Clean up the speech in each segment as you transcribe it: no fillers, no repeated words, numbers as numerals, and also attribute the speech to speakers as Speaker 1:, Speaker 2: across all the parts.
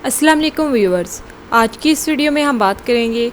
Speaker 1: अस्सलाम वालेकुम व्यूअर्स, आज की इस वीडियो में हम बात करेंगे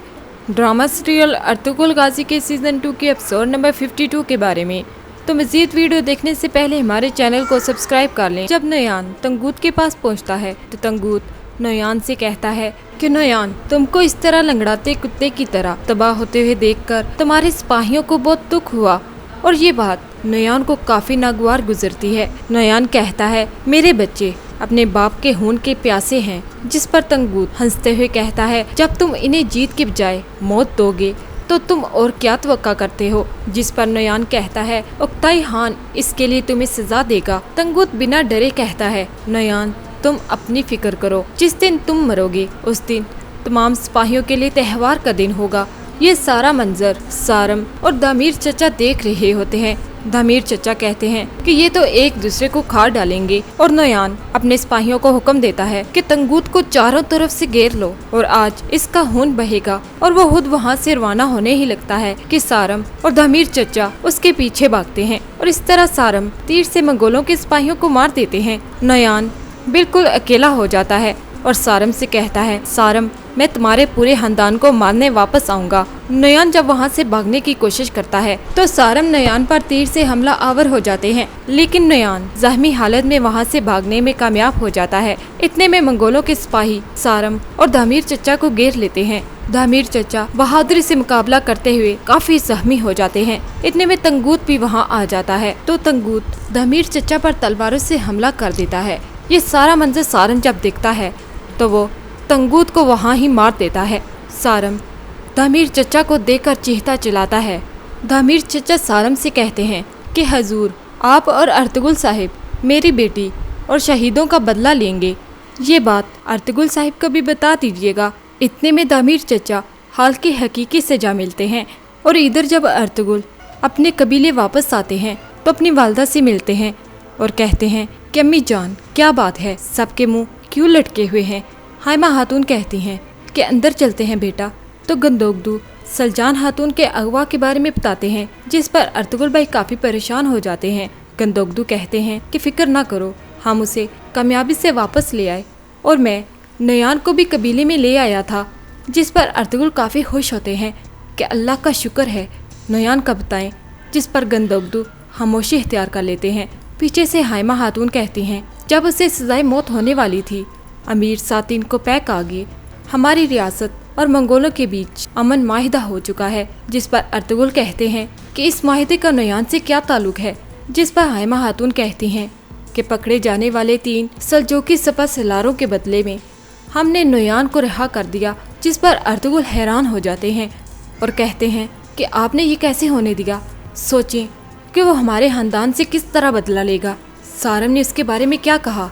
Speaker 1: ड्रामा सीरियल अर्तुगरुल गाजी के सीज़न 2 के एपिसोड नंबर 52 के बारे में। तो मज़ीद वीडियो देखने से पहले हमारे चैनल को सब्सक्राइब कर लें। जब नोयान तंगूत के पास पहुंचता है तो तंगूत नोयान से कहता है कि नोयान, तुमको इस तरह लंगड़ाते कुत्ते की तरह तबाह होते हुए देखकर तुम्हारे सिपाहियों को बहुत दुख हुआ। और ये बात नोयान को काफ़ी नागवार गुजरती है। नोयान कहता है, मेरे बच्चे अपने बाप के खून के प्यासे हैं। जिस पर तंगूत हंसते हुए कहता है, जब तुम इन्हें जीत के बजाय मौत दोगे तो तुम और क्या तवक्का करते हो। जिस पर नोयान कहता है, उक्ताई खान इसके लिए तुम्हें सजा देगा। तंगूत बिना डरे कहता है, नोयान तुम अपनी फिक्र करो, जिस दिन तुम मरोगे उस दिन तमाम सिपाहियों के लिए त्यौहार का दिन होगा। ये सारा मंजर सारम और दामिर चचा देख रहे होते हैं। दामिर चचा कहते हैं कि ये तो एक दूसरे को खा डालेंगे। और नोयान अपने सिपाहियों को हुक्म देता है कि तंगूत को चारों तरफ से घेर लो और आज इसका खून बहेगा। और वो खुद वहाँ से रवाना होने ही लगता है कि सारम और दामिर चचा उसके पीछे भागते हैं और इस तरह सारम तीर से मंगोलों के सिपाहियों को मार देते हैं। नोयान बिल्कुल अकेला हो जाता है और सारम से कहता है, सारम मैं तुम्हारे पूरे खानदान को मारने वापस आऊंगा। नोयान जब वहाँ से भागने की कोशिश करता है तो सारम नोयान पर तीर से हमला आवर हो जाते हैं, लेकिन नोयान जख्मी हालत में वहाँ से भागने में कामयाब हो जाता है। इतने में मंगोलों के सिपाही सारम और दामिर चचा को घेर लेते हैं। दामिर चचा बहादुरी से मुकाबला करते हुए काफी जख्मी हो जाते हैं। इतने में तंगूत भी वहाँ आ जाता है तो तंगूत दामिर चचा पर तलवारों से हमला कर देता है। ये सारा मंजर सारम जब देखता है तो वो तंगूत को वहाँ ही मार देता है। सारम दामिर चचा को देखकर चीखता चिल्लाता है। दामिर चचा सारम से कहते हैं कि हजूर, आप और अर्तुगरुल साहिब मेरी बेटी और शहीदों का बदला लेंगे। ये बात अर्तुगरुल साहिब को भी बता दीजिएगा। इतने में दामिर चचा हाल की हकीकी सजा मिलते हैं और इधर जब अर्तुगरुल अपने कबीले वापस आते हैं तो अपनी वालदा से मिलते हैं और कहते हैं कि अम्मी जान, क्या बात है, सबके मुंह क्यों लटके हुए हैं। हाइमा खातून कहती हैं कि अंदर चलते हैं बेटा। तो गंदोगदू सलजान खातून के अगवा के बारे में बताते हैं, जिस पर अर्तुगरुल भाई काफ़ी परेशान हो जाते हैं। गंदोगदू कहते हैं कि फिक्र ना करो, हम उसे कामयाबी से वापस ले आए और मैं नोयान को भी कबीले में ले आया था। जिस पर अर्तुगरुल काफ़ी खुश होते हैं कि अल्लाह का शुक्र है, नोयान का बताएं। जिस पर गंदोगदू खामोशी इख्तियार कर लेते हैं। पीछे से हाइमा खातून कहती हैं, जब उसे सजाए मौत होने वाली थी अमीर सातिन को पैक आ गए। हमारी रियासत और मंगोलों के बीच अमन माहिदा हो चुका है। जिस पर अर्तुगरुल कहते हैं कि इस माहिदे का नोयान से क्या ताल्लुक है। जिस पर हाइमा खातून कहती हैं कि पकड़े जाने वाले 3 सल्जोकी सपा सलारों के बदले में हमने नोयान को रिहा कर दिया। जिस पर अर्तुगरुल हैरान हो जाते हैं और कहते हैं कि आपने ये कैसे होने दिया। सोचें कि वो हमारे खानदान से किस तरह बदला लेगा। सारम ने इसके बारे में क्या कहा।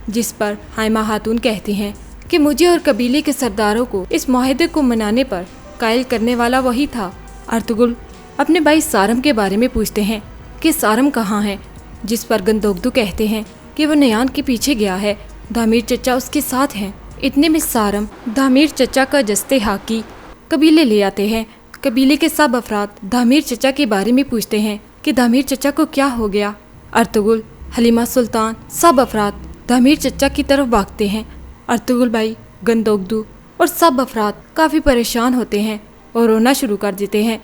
Speaker 1: जिस पर हाइमा खातून कहती हैं कि मुझे और कबीले के सरदारों को इस माहिदे को मनाने पर कायल करने वाला वही था। अर्तुगरुल अपने भाई सारम के बारे में पूछते हैं कि सारम कहाँ है। जिस पर गंदोगदू कहते हैं कि वो नोयान के पीछे गया है, दामिर चचा उसके साथ हैं। इतने में सारम दामिर चचा का जस्ते हाकी कबीले ले आते हैं। कबीले के सब अफराद दामिर चचा के बारे में पूछते हैं कि दामिर चचा को क्या हो गया। अर्तुगरुल, हलीमा सुल्तान, सब अफराद दामिर चचा की तरफ भागते हैं। अर्तुगरुल भाई, गंदोगदू और सब अफराद काफ़ी परेशान होते हैं और रोना शुरू कर देते हैं।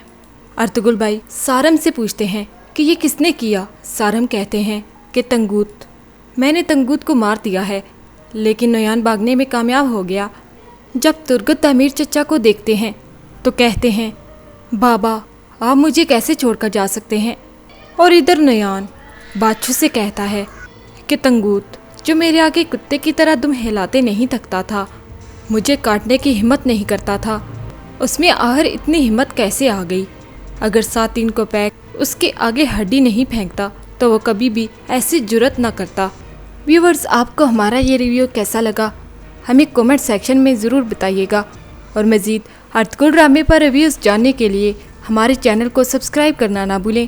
Speaker 1: अर्तुगरुल भाई सारम से पूछते हैं कि ये किसने किया। सारम कहते हैं कि तंगूत, मैंने तंगूत को मार दिया है, लेकिन नोयान भागने में कामयाब हो गया। जब तुर्गत दामिर चचा को देखते हैं तो कहते हैं, बाबा आप मुझे कैसे छोड़कर जा सकते हैं। और इधर नोयान बादशाह से कहता है कि तंगूत, जो मेरे आगे कुत्ते की तरह दुम हिलाते नहीं थकता था, मुझे काटने की हिम्मत नहीं करता था, उसमें आखिर इतनी हिम्मत कैसे आ गई। अगर सातिन को पैक उसके आगे हड्डी नहीं फेंकता तो वो कभी भी ऐसी जुर्रत ना करता। व्यूवर्स, आपको हमारा ये रिव्यू कैसा लगा हमें कमेंट सेक्शन में ज़रूर बताइएगा और मज़ीद अर्तुगरुल ड्रामे पर रिव्यूज़ जानने के लिए हमारे चैनल को सब्सक्राइब करना ना भूलें।